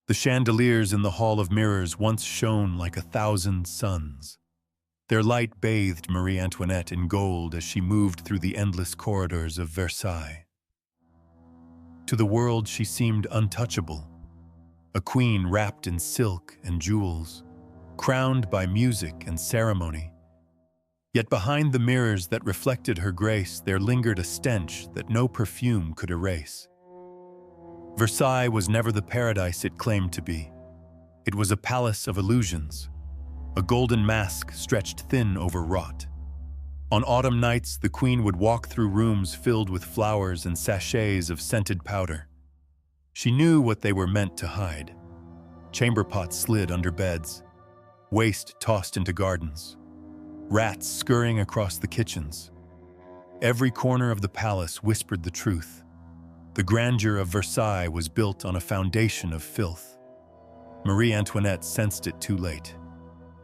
The chandeliers in the Hall of Mirrors once shone like 1,000 suns. Their light bathed Marie Antoinette in gold as she moved through the endless corridors of Versailles. To the world, she seemed untouchable, a queen wrapped in silk and jewels, crowned by music and ceremony. Yet behind the mirrors that reflected her grace, there lingered a stench that no perfume could erase. Versailles was never the paradise it claimed to be. It was a palace of illusions, a golden mask stretched thin over rot. On autumn nights, the queen would walk through rooms filled with flowers and sachets of scented powder. She knew what they were meant to hide. Chamber pots slid under beds, waste tossed into gardens, rats scurrying across the kitchens. Every corner of the palace whispered the truth. The grandeur of Versailles was built on a foundation of filth. Marie Antoinette sensed it too late.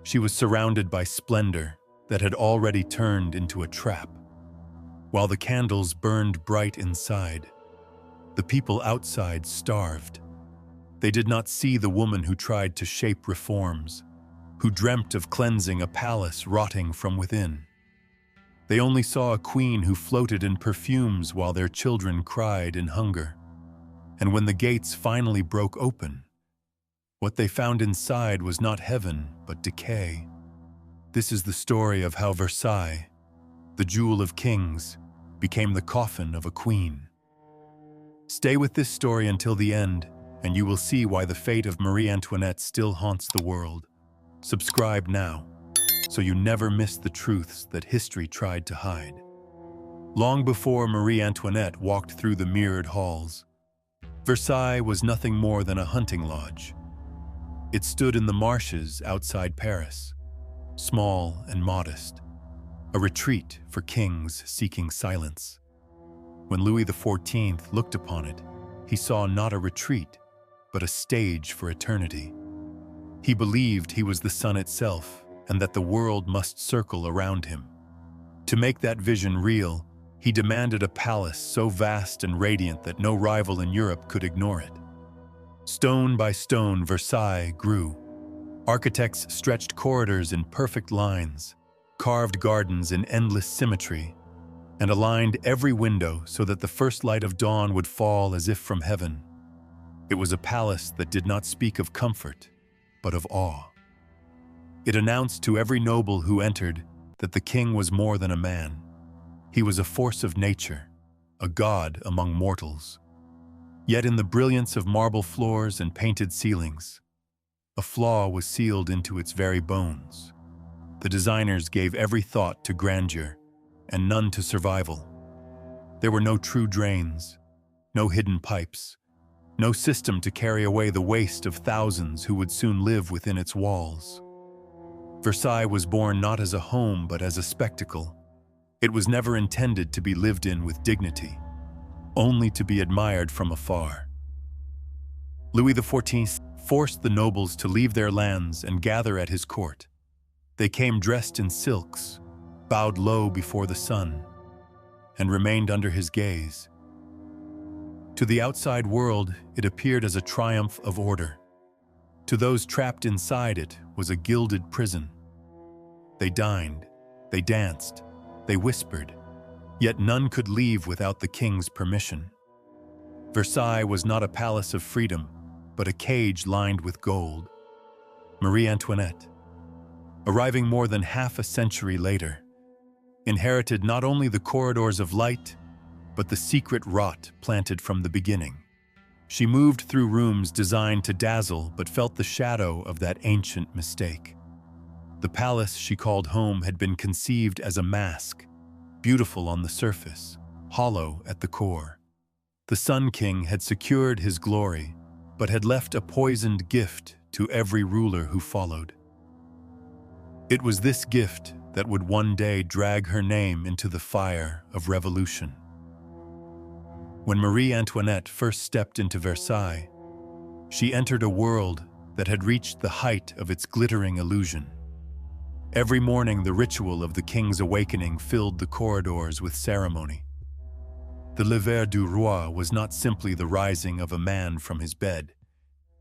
She was surrounded by splendor that had already turned into a trap. While the candles burned bright inside, the people outside starved. They did not see the woman who tried to shape reforms, who dreamt of cleansing a palace rotting from within. They only saw a queen who floated in perfumes while their children cried in hunger. And when the gates finally broke open, what they found inside was not heaven, but decay. This is the story of how Versailles, the jewel of kings, became the coffin of a queen. Stay with this story until the end, and you will see why the fate of Marie Antoinette still haunts the world. Subscribe now, so you never miss the truths that history tried to hide. Long before Marie Antoinette walked through the mirrored halls, Versailles was nothing more than a hunting lodge. It stood in the marshes outside Paris, small and modest, a retreat for kings seeking silence. When Louis XIV looked upon it, he saw not a retreat, but a stage for eternity. He believed he was the sun itself, and that the world must circle around him. To make that vision real, he demanded a palace so vast and radiant that no rival in Europe could ignore it. Stone by stone, Versailles grew. Architects stretched corridors in perfect lines, carved gardens in endless symmetry, and aligned every window so that the first light of dawn would fall as if from heaven. It was a palace that did not speak of comfort, but of awe. It announced to every noble who entered that the king was more than a man. He was a force of nature, a god among mortals. Yet in the brilliance of marble floors and painted ceilings, a flaw was sealed into its very bones. The designers gave every thought to grandeur and none to survival. There were no true drains, no hidden pipes, no system to carry away the waste of thousands who would soon live within its walls. Versailles was born not as a home but as a spectacle. It was never intended to be lived in with dignity, only to be admired from afar. Louis XIV forced the nobles to leave their lands and gather at his court. They came dressed in silks, bowed low before the sun, and remained under his gaze. To the outside world, it appeared as a triumph of order. To those trapped inside it was a gilded prison. They dined, they danced, they whispered, yet none could leave without the king's permission. Versailles was not a palace of freedom, but a cage lined with gold. Marie Antoinette, arriving more than half a century later, inherited not only the corridors of light, but the secret rot planted from the beginning. She moved through rooms designed to dazzle, but felt the shadow of that ancient mistake. The palace she called home had been conceived as a mask, beautiful on the surface, hollow at the core. The Sun King had secured his glory, but had left a poisoned gift to every ruler who followed. It was this gift that would one day drag her name into the fire of revolution. When Marie Antoinette first stepped into Versailles, she entered a world that had reached the height of its glittering illusion. Every morning, the ritual of the king's awakening filled the corridors with ceremony. The lever du roi was not simply the rising of a man from his bed.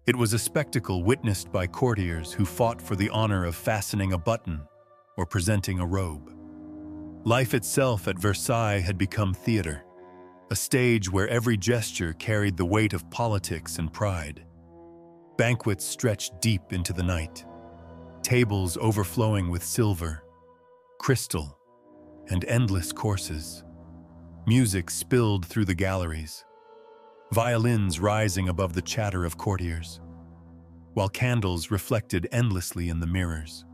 It was a spectacle witnessed by courtiers who fought for the honor of fastening a button or presenting a robe. Life itself at Versailles had become theater, a stage where every gesture carried the weight of politics and pride. Banquets stretched deep into the night, tables overflowing with silver, crystal, and endless courses. Music spilled through the galleries, violins rising above the chatter of courtiers, while candles reflected endlessly in the mirrors.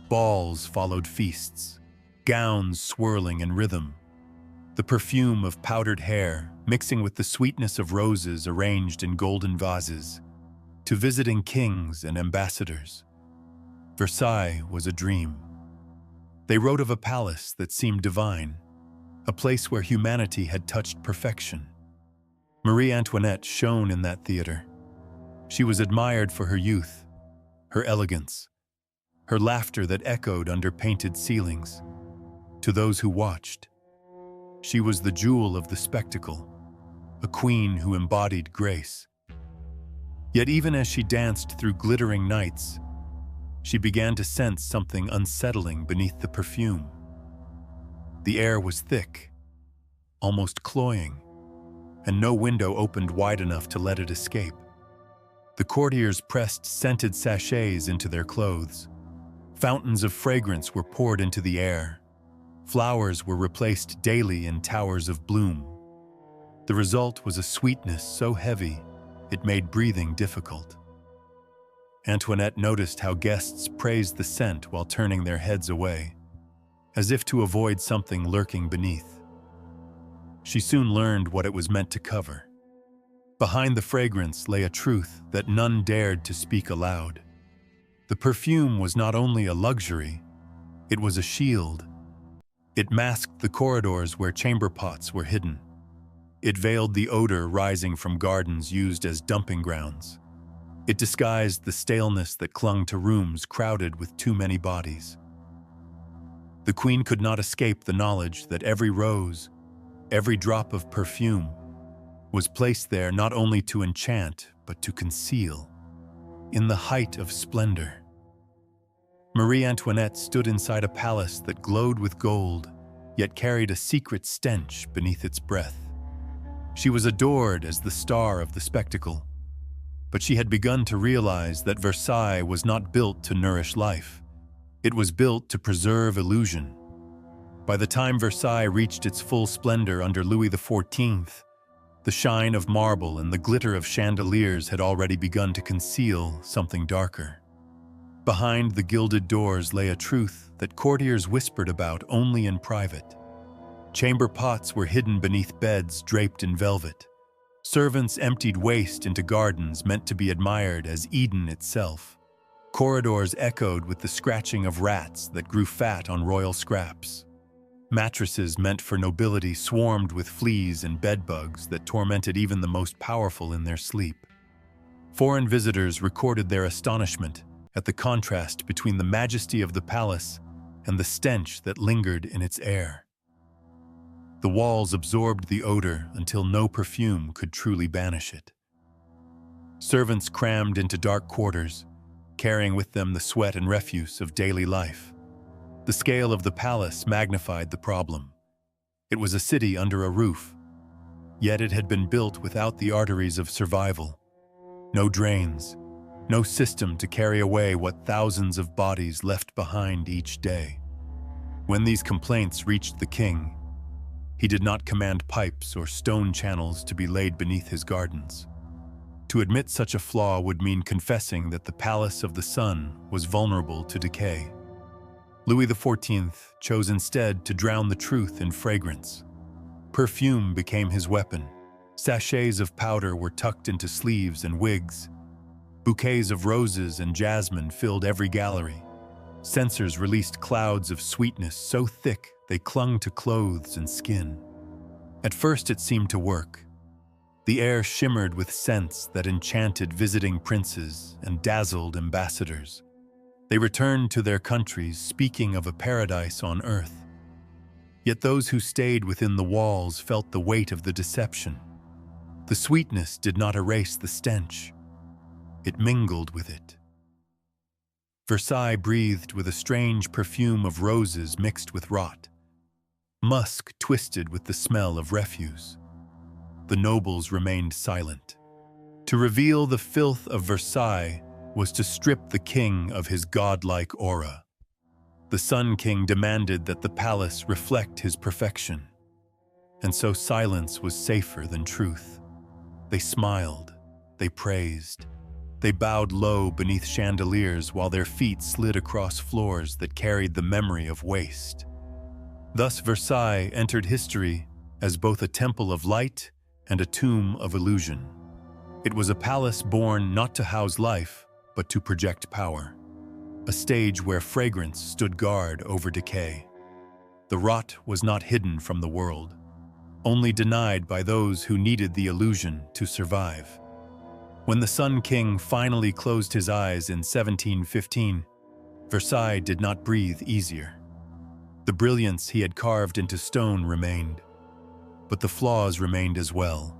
Balls followed feasts, gowns swirling in rhythm, the perfume of powdered hair mixing with the sweetness of roses arranged in golden vases. To visiting kings and ambassadors, Versailles was a dream. They wrote of a palace that seemed divine, a place where humanity had touched perfection. Marie Antoinette shone in that theater. She was admired for her youth, her elegance, her laughter that echoed under painted ceilings. To those who watched, she was the jewel of the spectacle, a queen who embodied grace. Yet even as she danced through glittering nights, she began to sense something unsettling beneath the perfume. The air was thick, almost cloying, and no window opened wide enough to let it escape. The courtiers pressed scented sachets into their clothes. Fountains of fragrance were poured into the air. Flowers were replaced daily in towers of bloom. The result was a sweetness so heavy it made breathing difficult. Antoinette noticed how guests praised the scent while turning their heads away, as if to avoid something lurking beneath. She soon learned what it was meant to cover. Behind the fragrance lay a truth that none dared to speak aloud. The perfume was not only a luxury, it was a shield. It masked the corridors where chamber pots were hidden. It veiled the odor rising from gardens used as dumping grounds. It disguised the staleness that clung to rooms crowded with too many bodies. The queen could not escape the knowledge that every rose, every drop of perfume, was placed there not only to enchant, but to conceal. In the height of splendor, Marie Antoinette stood inside a palace that glowed with gold, yet carried a secret stench beneath its breath. She was adored as the star of the spectacle, but she had begun to realize that Versailles was not built to nourish life. It was built to preserve illusion. By the time Versailles reached its full splendor under Louis XIV, the shine of marble and the glitter of chandeliers had already begun to conceal something darker. Behind the gilded doors lay a truth that courtiers whispered about only in private. Chamber pots were hidden beneath beds draped in velvet. Servants emptied waste into gardens meant to be admired as Eden itself. Corridors echoed with the scratching of rats that grew fat on royal scraps. Mattresses meant for nobility swarmed with fleas and bedbugs that tormented even the most powerful in their sleep. Foreign visitors recorded their astonishment at the contrast between the majesty of the palace and the stench that lingered in its air. The walls absorbed the odor until no perfume could truly banish it. Servants crammed into dark quarters, carrying with them the sweat and refuse of daily life. The scale of the palace magnified the problem. It was a city under a roof, yet it had been built without the arteries of survival. No drains, no system to carry away what thousands of bodies left behind each day. When these complaints reached the king, he did not command pipes or stone channels to be laid beneath his gardens. To admit such a flaw would mean confessing that the palace of the sun was vulnerable to decay. Louis XIV chose instead to drown the truth in fragrance. Perfume became his weapon. Sachets of powder were tucked into sleeves and wigs. Bouquets of roses and jasmine filled every gallery. Censers released clouds of sweetness so thick they clung to clothes and skin. At first it seemed to work. The air shimmered with scents that enchanted visiting princes and dazzled ambassadors. They returned to their countries speaking of a paradise on earth. Yet those who stayed within the walls felt the weight of the deception. The sweetness did not erase the stench. it mingled with it. Versailles breathed with a strange perfume of roses mixed with rot, musk twisted with the smell of refuse. The nobles remained silent. To reveal the filth of Versailles was to strip the king of his godlike aura. The Sun King demanded that the palace reflect his perfection, and so silence was safer than truth. They smiled, they praised, they bowed low beneath chandeliers while their feet slid across floors that carried the memory of waste. Thus Versailles entered history as both a temple of light and a tomb of illusion. It was a palace born not to house life, but to project power. A stage where fragrance stood guard over decay. The rot was not hidden from the world, only denied by those who needed the illusion to survive. When the Sun King finally closed his eyes in 1715, Versailles did not breathe easier. The brilliance he had carved into stone remained, but the flaws remained as well.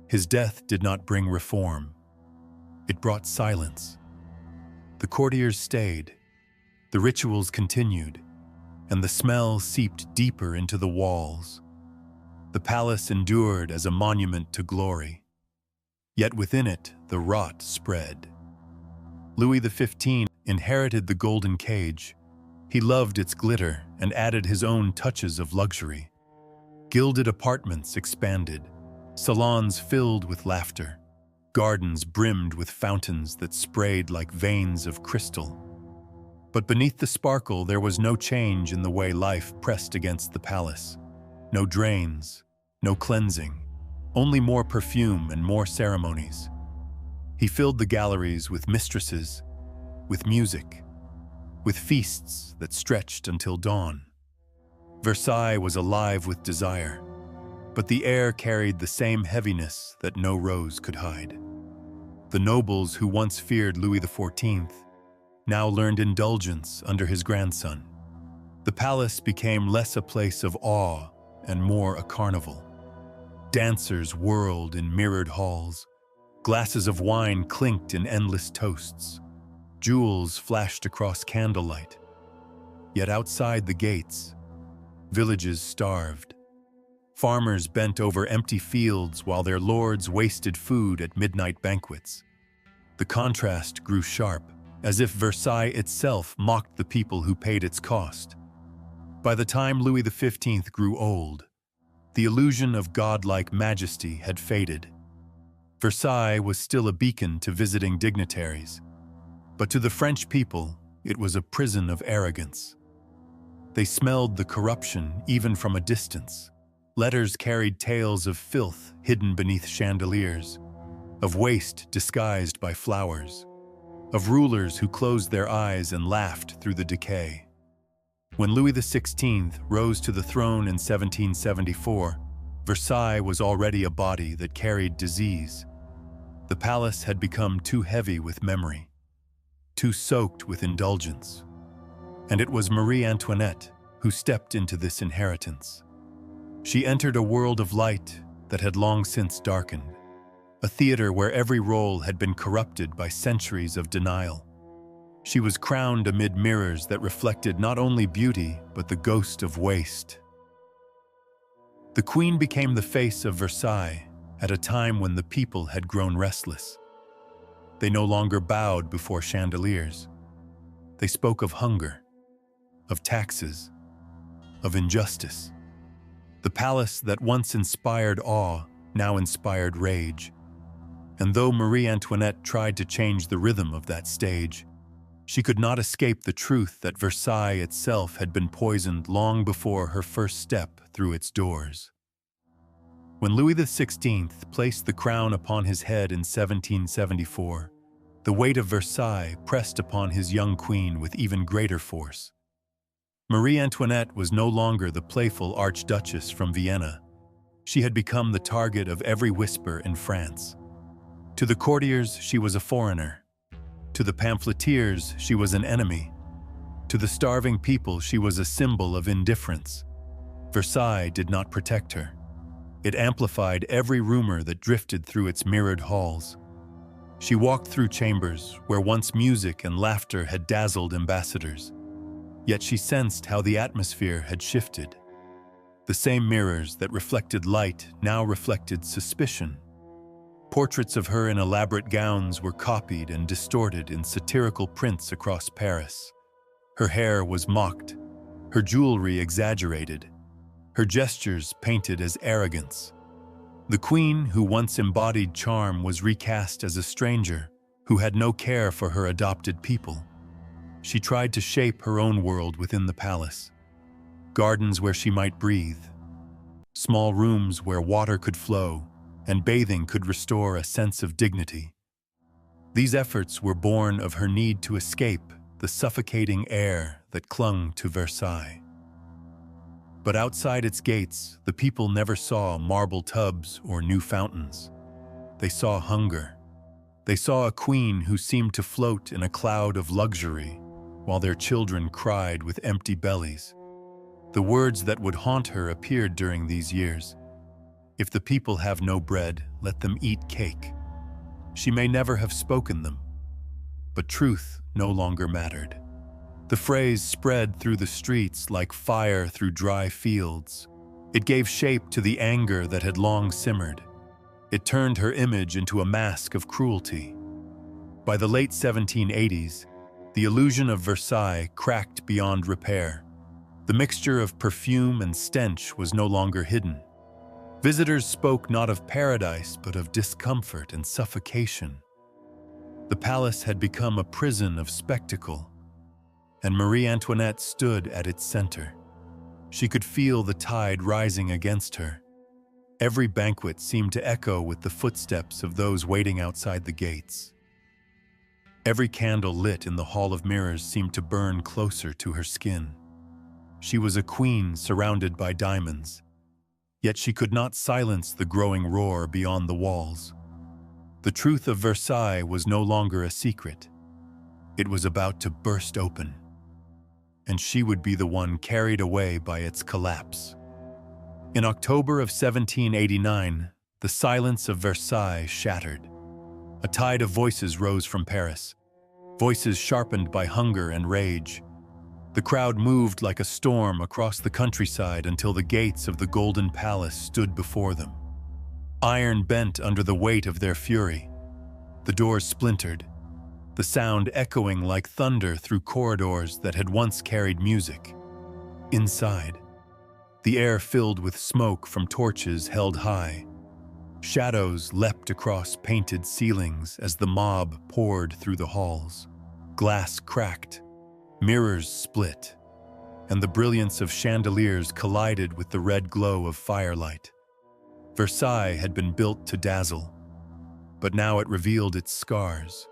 His death did not bring reform. It brought silence. The courtiers stayed, the rituals continued, and the smell seeped deeper into the walls. The palace endured as a monument to glory. Yet within it, the rot spread. Louis XV inherited the golden cage. He loved its glitter and added his own touches of luxury. Gilded apartments expanded, salons filled with laughter, gardens brimmed with fountains that sprayed like veins of crystal. But beneath the sparkle, there was no change in the way life pressed against the palace. No drains, no cleansing, only more perfume and more ceremonies. He filled the galleries with mistresses, with music, with feasts that stretched until dawn. Versailles was alive with desire, but the air carried the same heaviness that no rose could hide. The nobles who once feared Louis XIV now learned indulgence under his grandson. The palace became less a place of awe and more a carnival. Dancers whirled in mirrored halls. Glasses of wine clinked in endless toasts. Jewels flashed across candlelight. Yet outside the gates, villages starved. Farmers bent over empty fields while their lords wasted food at midnight banquets. The contrast grew sharp, as if Versailles itself mocked the people who paid its cost. By the time Louis XV grew old, the illusion of godlike majesty had faded. Versailles was still a beacon to visiting dignitaries, but to the French people, it was a prison of arrogance. They smelled the corruption even from a distance. Letters carried tales of filth hidden beneath chandeliers, of waste disguised by flowers, of rulers who closed their eyes and laughed through the decay. When Louis XVI rose to the throne in 1774, Versailles was already a body that carried disease. The palace had become too heavy with memory, too soaked with indulgence. And it was Marie Antoinette who stepped into this inheritance. She entered a world of light that had long since darkened, a theater where every role had been corrupted by centuries of denial. She was crowned amid mirrors that reflected not only beauty, but the ghost of waste. The Queen became the face of Versailles at a time when the people had grown restless. They no longer bowed before chandeliers. They spoke of hunger, of taxes, of injustice. The palace that once inspired awe now inspired rage. And though Marie Antoinette tried to change the rhythm of that stage, she could not escape the truth that Versailles itself had been poisoned long before her first step through its doors. When Louis XVI placed the crown upon his head in 1774, the weight of Versailles pressed upon his young queen with even greater force. Marie Antoinette was no longer the playful archduchess from Vienna. She had become the target of every whisper in France. To the courtiers, she was a foreigner. To the pamphleteers, she was an enemy. To the starving people, she was a symbol of indifference. Versailles did not protect her. It amplified every rumor that drifted through its mirrored halls. She walked through chambers where once music and laughter had dazzled ambassadors. Yet she sensed how the atmosphere had shifted. The same mirrors that reflected light now reflected suspicion. Portraits of her in elaborate gowns were copied and distorted in satirical prints across Paris. Her hair was mocked, her jewelry exaggerated, her gestures painted as arrogance. The queen, who once embodied charm, was recast as a stranger who had no care for her adopted people. She tried to shape her own world within the palace. Gardens where she might breathe, small rooms where water could flow, and bathing could restore a sense of dignity. These efforts were born of her need to escape the suffocating air that clung to Versailles. But outside its gates, the people never saw marble tubs or new fountains. They saw hunger. They saw a queen who seemed to float in a cloud of luxury, while their children cried with empty bellies. The words that would haunt her appeared during these years. If the people have no bread, let them eat cake. She may never have spoken them, but truth no longer mattered. The phrase spread through the streets like fire through dry fields. It gave shape to the anger that had long simmered. It turned her image into a mask of cruelty. By the late 1780s, the illusion of Versailles cracked beyond repair. The mixture of perfume and stench was no longer hidden. Visitors spoke not of paradise, but of discomfort and suffocation. The palace had become a prison of spectacle, and Marie Antoinette stood at its center. She could feel the tide rising against her. Every banquet seemed to echo with the footsteps of those waiting outside the gates. Every candle lit in the Hall of Mirrors seemed to burn closer to her skin. She was a queen surrounded by diamonds, yet she could not silence the growing roar beyond the walls. The truth of Versailles was no longer a secret. It was about to burst open, and she would be the one carried away by its collapse. In October of 1789, the silence of Versailles shattered. A tide of voices rose from Paris, voices sharpened by hunger and rage. The crowd moved like a storm across the countryside until the gates of the Golden Palace stood before them. Iron bent under the weight of their fury. The doors splintered, the sound echoing like thunder through corridors that had once carried music. Inside, the air filled with smoke from torches held high. Shadows leapt across painted ceilings as the mob poured through the halls. Glass cracked, mirrors split, and the brilliance of chandeliers collided with the red glow of firelight. Versailles had been built to dazzle, but now it revealed its scars.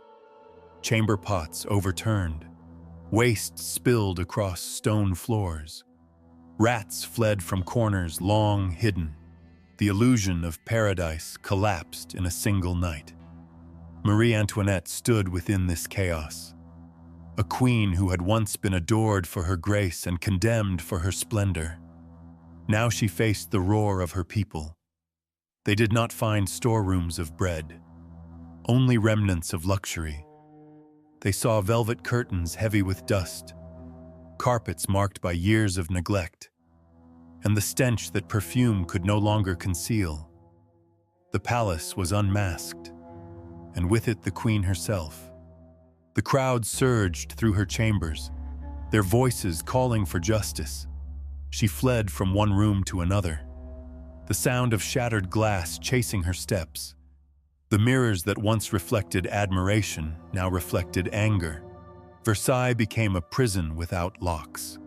Chamber pots overturned, waste spilled across stone floors. Rats fled from corners long hidden. The illusion of paradise collapsed in a single night. Marie Antoinette stood within this chaos. A queen who had once been adored for her grace and condemned for her splendor. Now she faced the roar of her people. They did not find storerooms of bread, only remnants of luxury. They saw velvet curtains heavy with dust, carpets marked by years of neglect, and the stench that perfume could no longer conceal. The palace was unmasked, and with it the queen herself. The crowd surged through her chambers, their voices calling for justice. She fled from one room to another, the sound of shattered glass chasing her steps. The mirrors that once reflected admiration now reflected anger. Versailles became a prison without locks,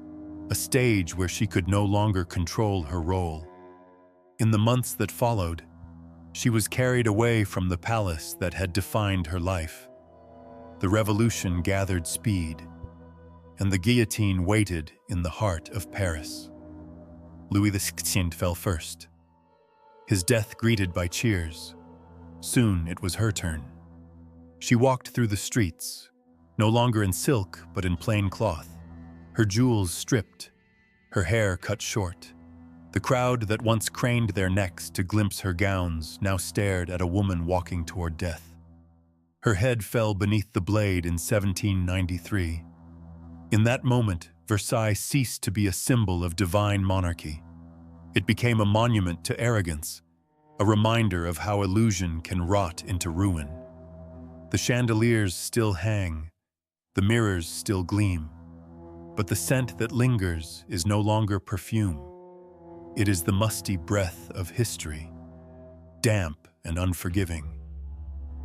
a stage where she could no longer control her role. In the months that followed, she was carried away from the palace that had defined her life. The revolution gathered speed, and the guillotine waited in the heart of Paris. Louis XVI fell first, his death greeted by cheers. Soon it was her turn. She walked through the streets, no longer in silk but in plain cloth, her jewels stripped, her hair cut short. The crowd that once craned their necks to glimpse her gowns now stared at a woman walking toward death. Her head fell beneath the blade in 1793. In that moment, Versailles ceased to be a symbol of divine monarchy. It became a monument to arrogance, a reminder of how illusion can rot into ruin. The chandeliers still hang, the mirrors still gleam, but the scent that lingers is no longer perfume. It is the musty breath of history, damp and unforgiving.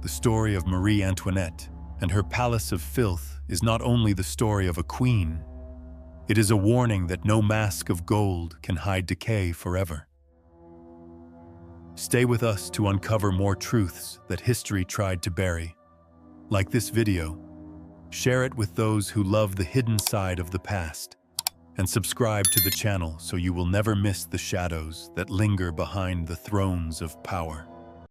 The story of Marie Antoinette and her palace of filth is not only the story of a queen, it is a warning that no mask of gold can hide decay forever. Stay with us to uncover more truths that history tried to bury. Like this video, share it with those who love the hidden side of the past, and subscribe to the channel so you will never miss the shadows that linger behind the thrones of power.